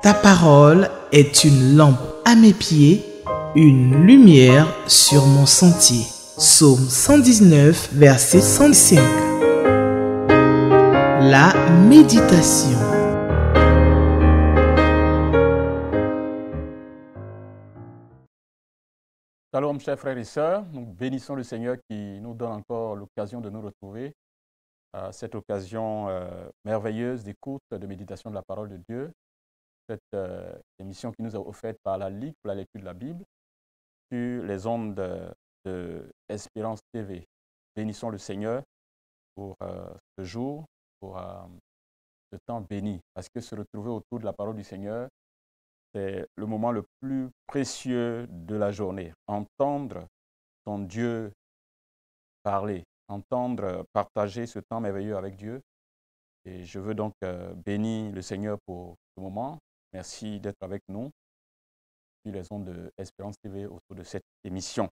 Ta parole est une lampe à mes pieds, une lumière sur mon sentier. Psaume 119, verset 105. La méditation. Shalom, chers frères et sœurs, nous bénissons le Seigneur qui nous donne encore l'occasion de nous retrouver à cette occasion merveilleuse d'écoute, de méditation de la parole de Dieu, cette émission qui nous est offerte par la Ligue pour la lecture de la Bible sur les ondes de Espérance TV. Bénissons le Seigneur pour ce jour, pour ce temps béni, parce que se retrouver autour de la parole du Seigneur, c'est le moment le plus précieux de la journée. Entendre ton Dieu parler, entendre, partager ce temps merveilleux avec Dieu. Et je veux donc bénir le Seigneur pour ce moment. Merci d'être avec nous sur les ondes de Espérance TV autour de cette émission.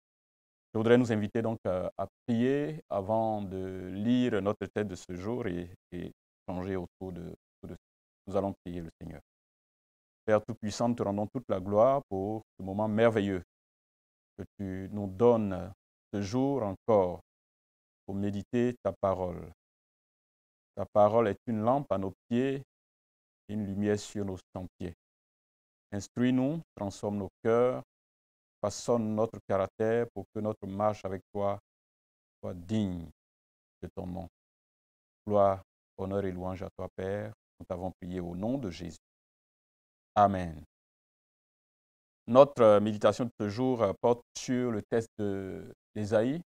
Je voudrais nous inviter donc à prier avant de lire notre texte de ce jour et changer autour de ce. Nous allons prier le Seigneur. Père Tout-Puissant, nous te rendons toute la gloire pour ce moment merveilleux que tu nous donnes ce jour encore pour méditer ta parole. Ta parole est une lampe à nos pieds et une lumière sur nos sentiers. Instruis-nous, transforme nos cœurs, façonne notre caractère pour que notre marche avec toi soit digne de ton nom. Gloire, honneur et louange à toi, Père. Nous t'avons prié au nom de Jésus. Amen. Notre méditation de ce jour porte sur le texte d'Ésaïe,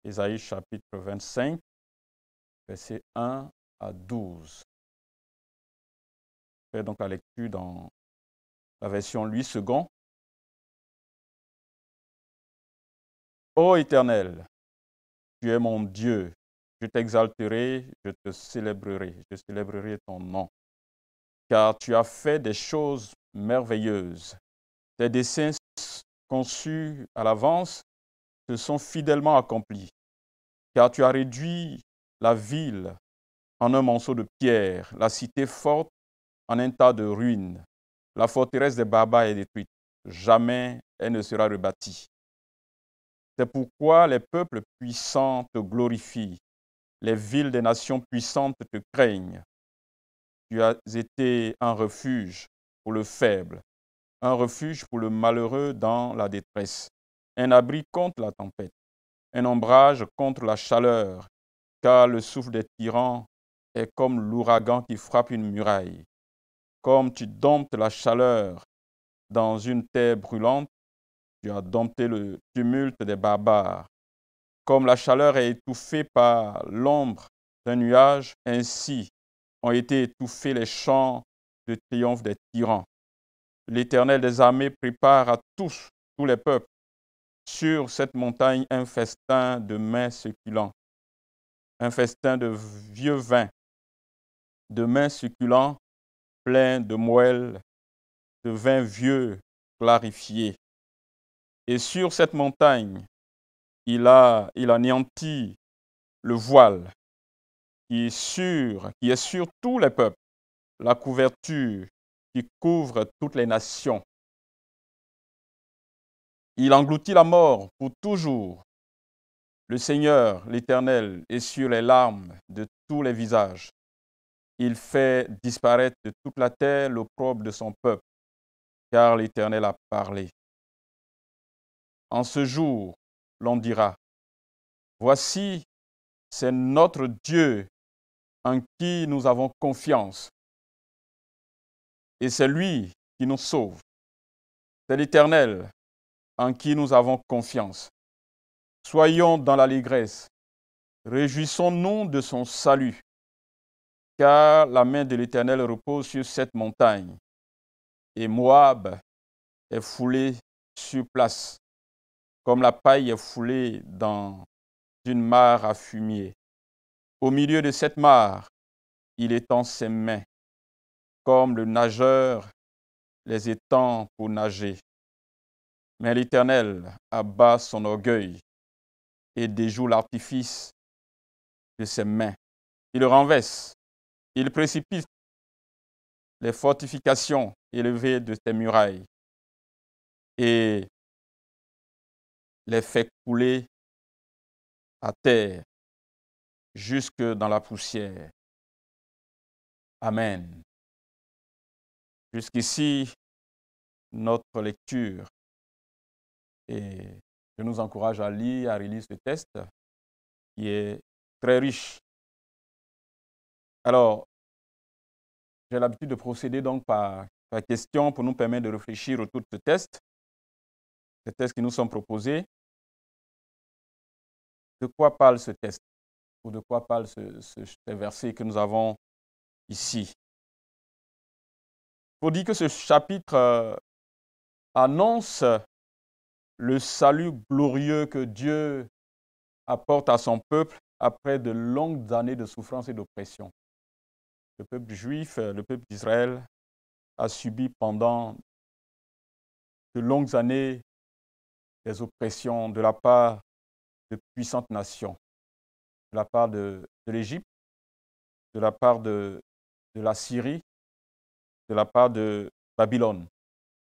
Ésaïe chapitre 25, versets 1 à 12. Je fais donc la lecture dans la version Louis II. Ô Éternel, tu es mon Dieu, je t'exalterai, je célébrerai ton nom, car tu as fait des choses merveilleuses. Tes desseins conçus à l'avance se sont fidèlement accomplis, car tu as réduit la ville en un monceau de pierre, la cité forte en un tas de ruines. La forteresse des barbares est détruite, jamais elle ne sera rebâtie. C'est pourquoi les peuples puissants te glorifient, les villes des nations puissantes te craignent. Tu as été un refuge pour le faible, un refuge pour le malheureux dans la détresse, un abri contre la tempête, un ombrage contre la chaleur, car le souffle des tyrans est comme l'ouragan qui frappe une muraille. Comme tu domptes la chaleur dans une terre brûlante, tu as dompté le tumulte des barbares. Comme la chaleur est étouffée par l'ombre d'un nuage, ainsi ont été étouffés les chants de triomphe des tyrans. L'Éternel des armées prépare à tous les peuples, sur cette montagne un festin de mets succulents, un festin de vieux vin, de mets succulents, plein de moelle, de vin vieux clarifié. Et sur cette montagne, il anéantit le voile qui est sur tous les peuples, la couverture qui couvre toutes les nations. Il engloutit la mort pour toujours. Le Seigneur, l'Éternel, est sur les larmes de tous les visages. Il fait disparaître de toute la terre l'opprobre de son peuple, car l'Éternel a parlé. En ce jour, l'on dira, voici, c'est notre Dieu en qui nous avons confiance. Et c'est lui qui nous sauve. C'est l'Éternel en qui nous avons confiance. Soyons dans l'allégresse, réjouissons-nous de son salut, car la main de l'Éternel repose sur cette montagne, et Moab est foulé sur place, comme la paille est foulée dans une mare à fumier. Au milieu de cette mare, il étend ses mains, comme le nageur les étend pour nager. Mais l'Éternel abat son orgueil et déjoue l'artifice de ses mains. Il renverse, il précipite les fortifications élevées de tes murailles et les fait couler à terre jusque dans la poussière. Amen. Jusqu'ici, notre lecture. Et je nous encourage à lire, à relire ce texte qui est très riche. Alors, j'ai l'habitude de procéder donc par question pour nous permettre de réfléchir autour de ce texte, ces textes qui nous sont proposés. De quoi parle ce texte? Ou de quoi parle ces versets que nous avons ici? Il faut dire que ce chapitre annonce le salut glorieux que Dieu apporte à son peuple après de longues années de souffrance et d'oppression. Le peuple juif, le peuple d'Israël, a subi pendant de longues années des oppressions de la part de puissantes nations, de la part de l'Égypte, de la part de la Syrie, de la part de Babylone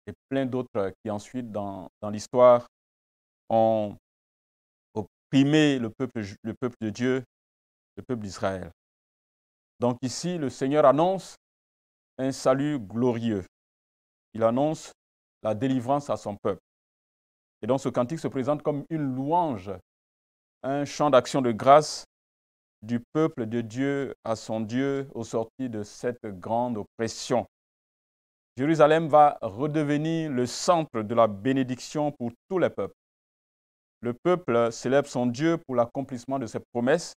et plein d'autres qui ensuite dans l'histoire ont opprimé le peuple de Dieu, le peuple d'Israël. Donc ici, le Seigneur annonce un salut glorieux. Il annonce la délivrance à son peuple. Et donc ce cantique se présente comme une louange, un chant d'action de grâce du peuple de Dieu à son Dieu au sortir de cette grande oppression. Jérusalem va redevenir le centre de la bénédiction pour tous les peuples. Le peuple célèbre son Dieu pour l'accomplissement de ses promesses,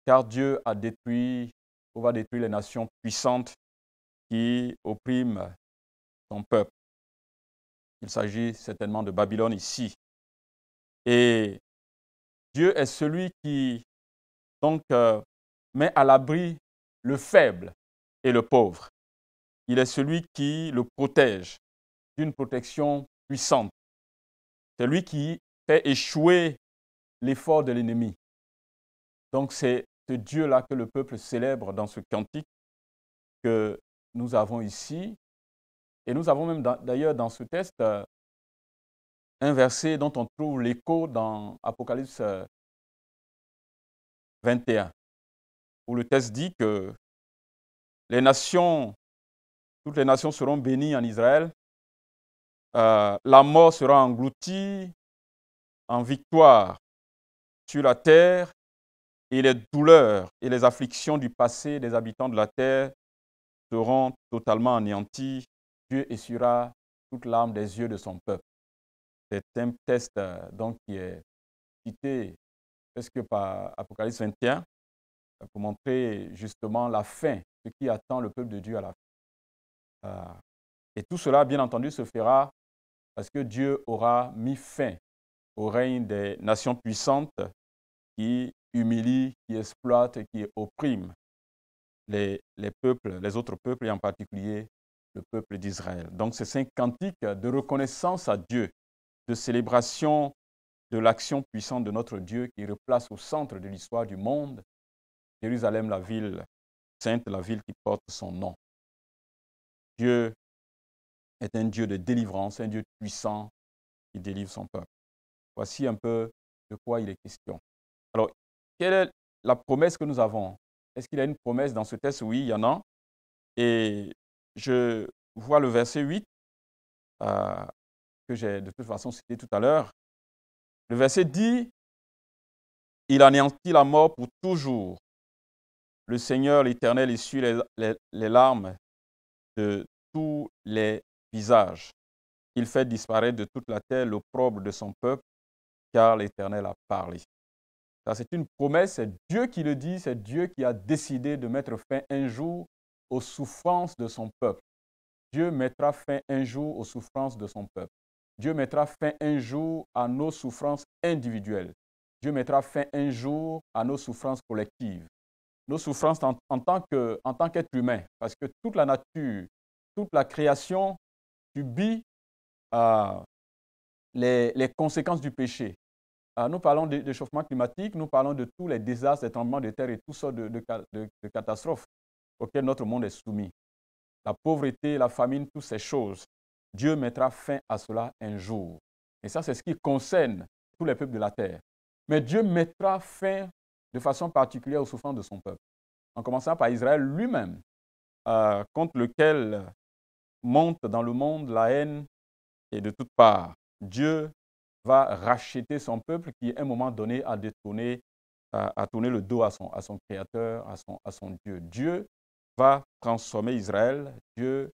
car Dieu a détruit ou va détruire les nations puissantes qui oppriment son peuple. Il s'agit certainement de Babylone ici. Et Dieu est celui qui donc met à l'abri le faible et le pauvre. Il est celui qui le protège d'une protection puissante. C'est lui qui fait échouer l'effort de l'ennemi. Donc c'est ce Dieu-là que le peuple célèbre dans ce cantique que nous avons ici. Et nous avons même d'ailleurs dans ce texte un verset dont on trouve l'écho dans Apocalypse 21, où le texte dit que toutes les nations seront bénies en Israël, la mort sera engloutie en victoire sur la terre, et les douleurs et les afflictions du passé des habitants de la terre seront totalement anéanties. Dieu essuiera toute larme des yeux de son peuple. C'est un texte donc qui est cité presque par Apocalypse 21 pour montrer justement la fin, ce qui attend le peuple de Dieu à la fin. Et tout cela, bien entendu, se fera parce que Dieu aura mis fin au règne des nations puissantes qui humilient, qui exploitent et qui oppriment les peuples, les autres peuples et en particulier le peuple d'Israël. Donc c'est un cantique de reconnaissance à Dieu, de célébration de l'action puissante de notre Dieu qui replace au centre de l'histoire du monde Jérusalem, la ville sainte, la ville qui porte son nom. Dieu est un Dieu de délivrance, un Dieu puissant qui délivre son peuple. Voici un peu de quoi il est question. Alors, quelle est la promesse que nous avons? Est-ce qu'il y a une promesse dans ce texte? Oui, il y en a. Et je vois le verset 8 que j'ai de toute façon cité tout à l'heure. Le verset dit « Il anéantit la mort pour toujours. Le Seigneur, l'Éternel, essuie les larmes de tous les visages. Il fait disparaître de toute la terre l'opprobre de son peuple, car l'Éternel a parlé. » Ça, c'est une promesse, c'est Dieu qui le dit, c'est Dieu qui a décidé de mettre fin un jour aux souffrances de son peuple. Dieu mettra fin un jour aux souffrances de son peuple. Dieu mettra fin un jour à nos souffrances individuelles. Dieu mettra fin un jour à nos souffrances collectives. Nos souffrances en tant qu'être humain, parce que toute la nature, toute la création subit les conséquences du péché. Nous parlons de réchauffement climatique, nous parlons de tous les désastres, des tremblements de terre et toutes sortes de catastrophes auxquelles notre monde est soumis. la pauvreté, la famine, toutes ces choses. Dieu mettra fin à cela un jour. Et ça, c'est ce qui concerne tous les peuples de la terre. Mais Dieu mettra fin de façon particulière aux souffrances de son peuple. En commençant par Israël lui-même, contre lequel monte dans le monde la haine et de toutes parts. Dieu va racheter son peuple qui, à un moment donné, a détourné, a tourné le dos à son Créateur, à son Dieu. Dieu va transformer Israël, Dieu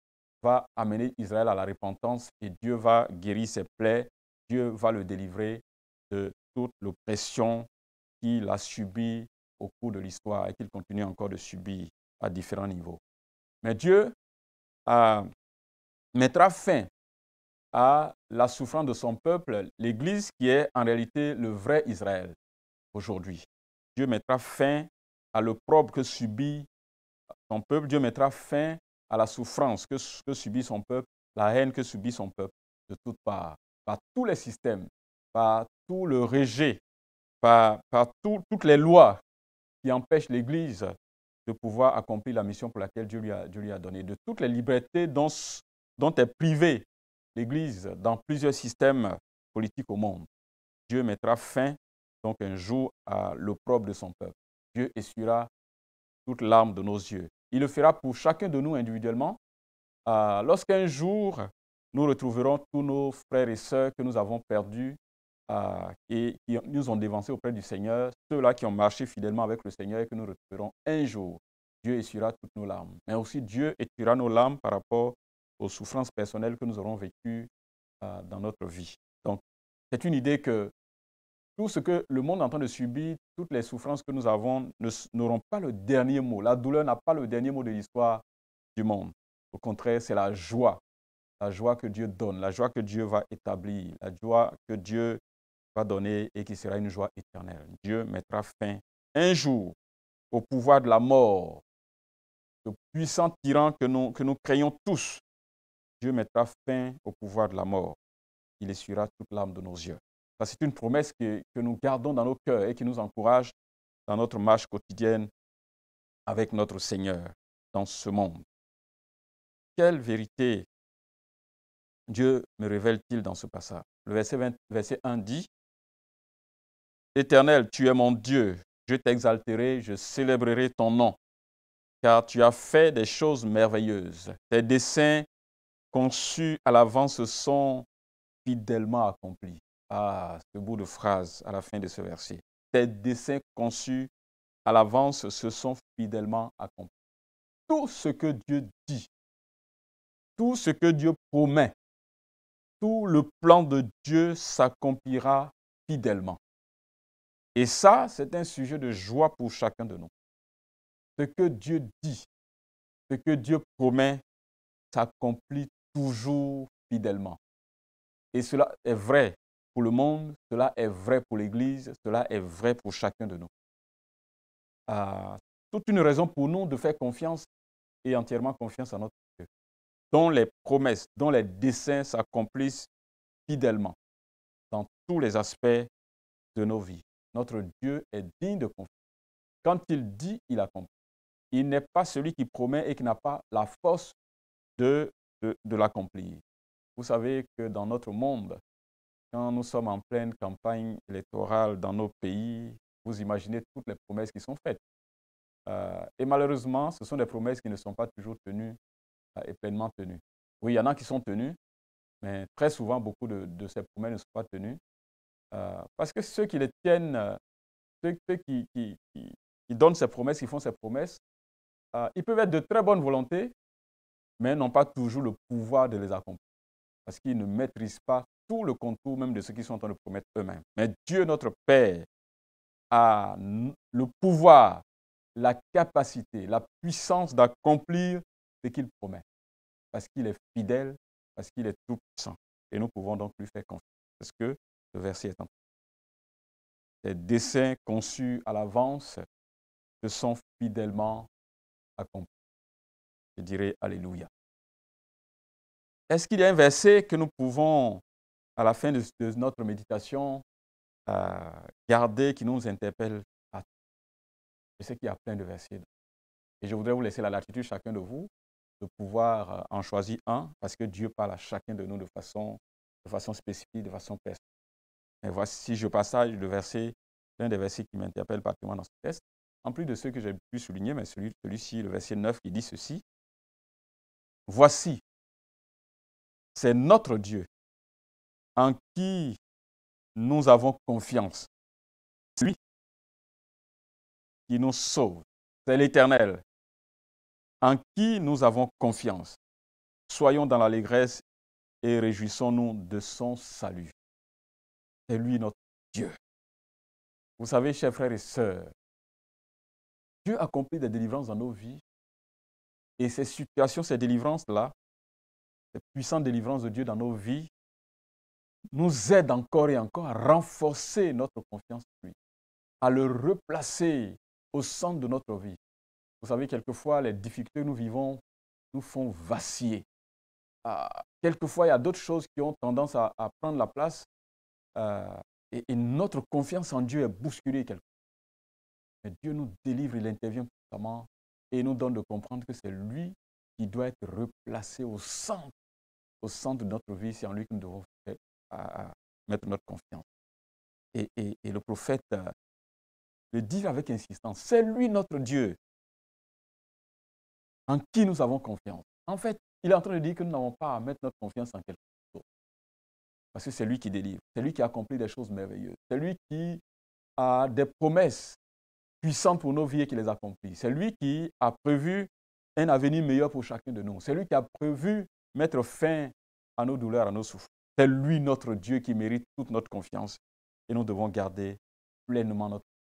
va amener Israël à la repentance et Dieu va guérir ses plaies, Dieu va le délivrer de toute l'oppression qu'il a subie au cours de l'histoire et qu'il continue encore de subir à différents niveaux. Mais Dieu mettra fin à la souffrance de son peuple, l'Église qui est en réalité le vrai Israël aujourd'hui. Dieu mettra fin à l'opprobre que subit son peuple. Dieu mettra fin à la souffrance que subit son peuple, la haine que subit son peuple de toutes parts, par tous les systèmes, par tout le rejet, par toutes les lois qui empêchent l'Église de pouvoir accomplir la mission pour laquelle Dieu lui a donné, de toutes les libertés dont est privée l'Église dans plusieurs systèmes politiques au monde. Dieu mettra fin donc un jour à l'opprobre de son peuple. Dieu essuiera toute larme de nos yeux. Il le fera pour chacun de nous individuellement. Lorsqu'un jour, nous retrouverons tous nos frères et sœurs que nous avons perdus et qui nous ont dévancés auprès du Seigneur, ceux-là qui ont marché fidèlement avec le Seigneur et que nous retrouverons un jour. Dieu essuiera toutes nos larmes. Mais aussi Dieu essuiera nos larmes par rapport aux souffrances personnelles que nous aurons vécues dans notre vie. Donc, c'est une idée que tout ce que le monde est en train de subir, toutes les souffrances que nous avons n'auront pas le dernier mot. La douleur n'a pas le dernier mot de l'histoire du monde. Au contraire, c'est la joie que Dieu donne, la joie que Dieu va établir, la joie que Dieu va donner et qui sera une joie éternelle. Dieu mettra fin un jour au pouvoir de la mort, ce puissant tyran que nous craignons tous. Dieu mettra fin au pouvoir de la mort. Il essuiera toute larme de nos yeux. Ça, c'est une promesse que nous gardons dans nos cœurs et qui nous encourage dans notre marche quotidienne avec notre Seigneur dans ce monde. Quelle vérité Dieu me révèle-t-il dans ce passage? Le verset 1 dit, « Éternel, tu es mon Dieu, je t'exalterai, je célébrerai ton nom, car tu as fait des choses merveilleuses. Tes desseins conçus à l'avance sont fidèlement accomplis. » Ah, ce bout de phrase à la fin de ce verset. Tes desseins conçus à l'avance se sont fidèlement accomplis. Tout ce que Dieu dit, tout ce que Dieu promet, tout le plan de Dieu s'accomplira fidèlement. Et ça, c'est un sujet de joie pour chacun de nous. Ce que Dieu dit, ce que Dieu promet, s'accomplit toujours fidèlement. Et cela est vrai pour le monde, cela est vrai pour l'Église, cela est vrai pour chacun de nous. Toute une raison pour nous de faire confiance et entièrement confiance à notre Dieu, dont les promesses, dont les desseins s'accomplissent fidèlement dans tous les aspects de nos vies. Notre Dieu est digne de confiance. Quand il dit, il accomplit. Il n'est pas celui qui promet et qui n'a pas la force de l'accomplir. Vous savez que dans notre monde, quand nous sommes en pleine campagne électorale dans nos pays, vous imaginez toutes les promesses qui sont faites. Et malheureusement, ce sont des promesses qui ne sont pas toujours tenues et pleinement tenues. Oui, il y en a qui sont tenues, mais très souvent, beaucoup de ces promesses ne sont pas tenues. Parce que ceux qui les tiennent, ceux qui donnent ces promesses, qui font ces promesses, ils peuvent être de très bonne volonté, mais n'ont pas toujours le pouvoir de les accomplir. Parce qu'ils ne maîtrisent pas tout le contour même de ce qu'ils sont en train de promettre eux-mêmes. Mais Dieu, notre Père, a le pouvoir, la capacité, la puissance d'accomplir ce qu'il promet. Parce qu'il est fidèle, parce qu'il est tout-puissant. Et nous pouvons donc lui faire confiance. Parce que le verset est en train. Les desseins conçus à l'avance se sont fidèlement accomplis. Je dirais Alléluia. Est-ce qu'il y a un verset que nous pouvons, à la fin de notre méditation, garder, qui nous interpelle? Je sais qu'il y a plein de versets. Et je voudrais vous laisser la latitude, chacun de vous, de pouvoir en choisir un, parce que Dieu parle à chacun de nous de façon spécifique, de façon personnelle. Mais voici, si je partage le verset, l'un des versets qui m'interpelle particulièrement dans ce texte, en plus de ceux que j'ai pu souligner, mais celui-ci, le verset 9, qui dit ceci. Voici, c'est notre Dieu en qui nous avons confiance. C'est lui qui nous sauve. C'est l'Éternel en qui nous avons confiance. Soyons dans l'allégresse et réjouissons-nous de son salut. C'est lui notre Dieu. Vous savez, chers frères et sœurs, Dieu accomplit des délivrances dans nos vies. Et ces situations, ces délivrances-là, ces puissantes délivrances de Dieu dans nos vies, nous aident encore et encore à renforcer notre confiance en lui, à le replacer au centre de notre vie. Vous savez, quelquefois, les difficultés que nous vivons nous font vaciller. Quelquefois, il y a d'autres choses qui ont tendance à prendre la place et notre confiance en Dieu est bousculée quelquefois. Mais Dieu nous délivre, il intervient puissamment et nous donne de comprendre que c'est lui qui doit être replacé au centre de notre vie. C'est en lui que nous devons mettre notre confiance. Et le prophète le dit avec insistance, c'est lui notre Dieu en qui nous avons confiance. En fait, il est en train de dire que nous n'avons pas à mettre notre confiance en quelque chose. Parce que c'est lui qui délivre, c'est lui qui accomplit des choses merveilleuses, c'est lui qui a des promesses puissantes pour nos vies et qui les accomplit. C'est lui qui a prévu un avenir meilleur pour chacun de nous. C'est lui qui a prévu mettre fin à nos douleurs, à nos souffrances. C'est lui notre Dieu qui mérite toute notre confiance et nous devons garder pleinement notre confiance.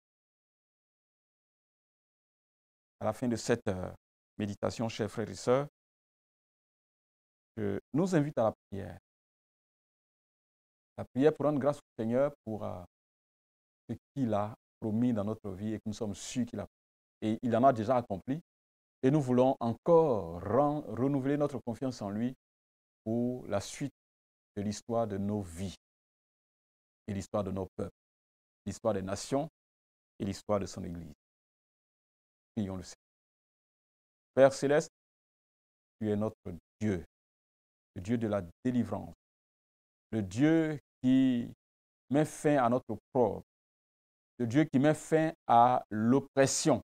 À la fin de cette méditation, chers frères et sœurs, je nous invite à la prière. La prière pour rendre grâce au Seigneur pour ce qu'il a promis dans notre vie et que nous sommes sûrs qu'il a. Et il en a déjà accompli. Et nous voulons encore renouveler notre confiance en lui pour la suite de l'histoire de nos vies et l'histoire de nos peuples, l'histoire des nations et l'histoire de son Église. Prions le Seigneur. Père Céleste, tu es notre Dieu, le Dieu de la délivrance, le Dieu qui met fin à notre opprobre, le Dieu qui met fin à l'oppression.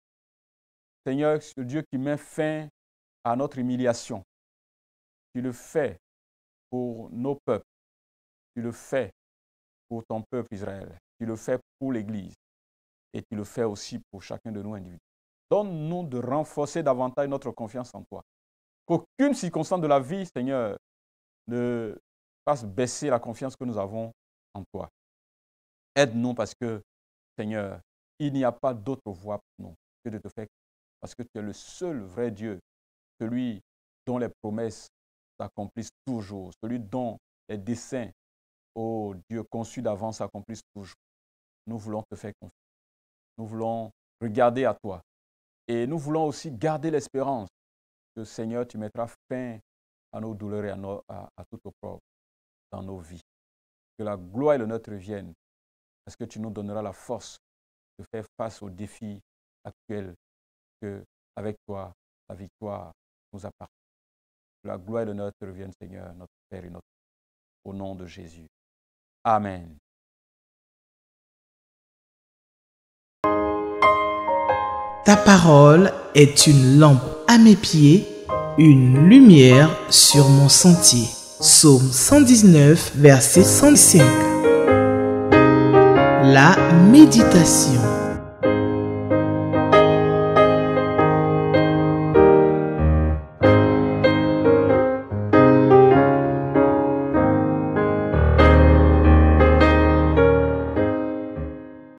Seigneur, le Dieu qui met fin à notre humiliation. Tu le fais pour nos peuples. Tu le fais pour ton peuple Israël. Tu le fais pour l'Église. Et tu le fais aussi pour chacun de nous individuellement. Donne-nous de renforcer davantage notre confiance en toi. Qu'aucune circonstance de la vie, Seigneur, ne fasse baisser la confiance que nous avons en toi. Aide-nous parce que, Seigneur, il n'y a pas d'autre voie pour nous que de te faire, parce que tu es le seul vrai Dieu, celui dont les promesses s'accomplissent toujours, celui dont les desseins, ô Dieu, conçus d'avance s'accomplissent toujours. Nous voulons te faire confiance. Nous voulons regarder à toi. Et nous voulons aussi garder l'espérance que, Seigneur, tu mettras fin à nos douleurs et à toute opprobre dans nos vies. Que la gloire et l'honneur te reviennent, parce que tu nous donneras la force de faire face aux défis actuels, que avec toi, la victoire nous appartient. Que la gloire et l'honneur te reviennent, Seigneur, notre Père et notre Dieu. Au nom de Jésus. Amen. Ta parole est une lampe à mes pieds, une lumière sur mon sentier. Psaume 119, verset 105. La méditation.